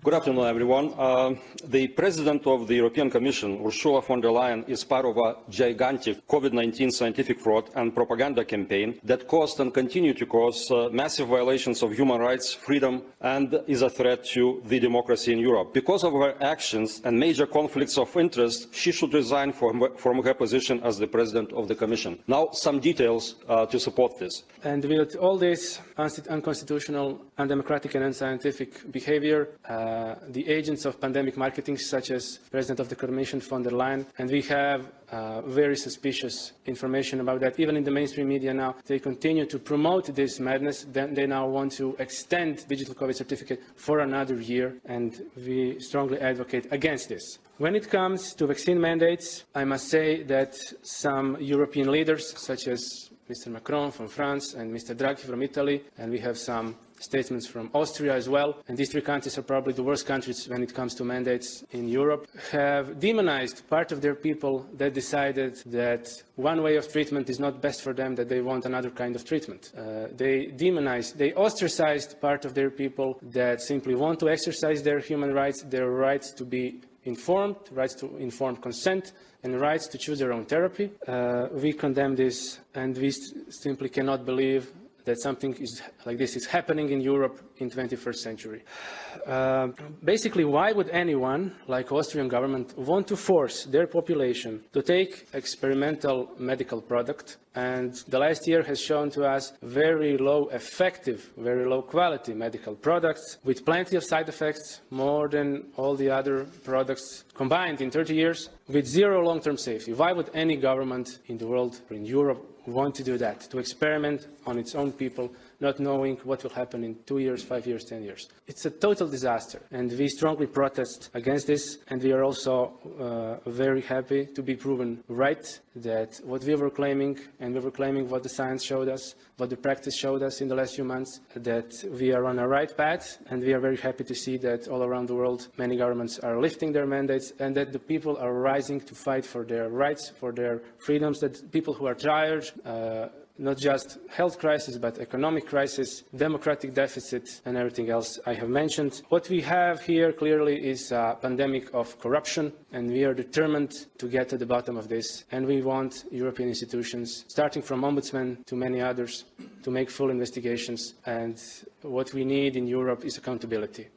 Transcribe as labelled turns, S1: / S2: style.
S1: Good afternoon, everyone. The President of the European Commission, Ursula von der Leyen, is part of a gigantic COVID-19 scientific fraud and propaganda campaign that caused and continue to cause massive violations of human rights, freedom, and is a threat to the democracy in Europe. Because of her actions and major conflicts of interest, she should resign from her position as the President of the Commission. Now, some details to support this.
S2: And with all this unconstitutional, undemocratic and unscientific behavior, the agents of pandemic marketing, such as President of the Commission von der Leyen, and we have very suspicious information about that. Even in the mainstream media now, they continue to promote this madness. Then they now want to extend digital COVID certificate for another year, and we strongly advocate against this. When it comes to vaccine mandates, I must say that some European leaders, such as Mr. Macron from France and Mr. Draghi from Italy, and we have some statements from Austria as well, and these three countries are probably the worst countries when it comes to mandates in Europe, have demonized part of their people that decided that one way of treatment is not best for them, that they want another kind of treatment. They ostracized part of their people that simply want to exercise their human rights, their rights to be informed, rights to informed consent, and rights to choose their own therapy. We condemn this, and we simply cannot believe that something like this is happening in Europe in the 21st century. Basically, why would anyone, like the Austrian government, want to force their population to take experimental medical product? And the last year has shown to us very low effective, very low quality medical products with plenty of side effects, more than all the other products combined in 30 years, with zero long-term safety. Why would any government in the world or in Europe want to do that, to experiment on its own people, not knowing what will happen in 2 years, 5 years, 10 years. It's a total disaster, and we strongly protest against this, and we are also very happy to be proven right, that what we were claiming, and we were claiming what the science showed us, what the practice showed us in the last few months, that we are on a right path, and we are very happy to see that all around the world many governments are lifting their mandates, and that the people are rising to fight for their rights, for their freedoms, that people who are tired, not just health crisis, but economic crisis, democratic deficit, and everything else I have mentioned. What we have here clearly is a pandemic of corruption, and we are determined to get to the bottom of this. And we want European institutions, starting from Ombudsman to many others, to make full investigations. And what we need in Europe is accountability.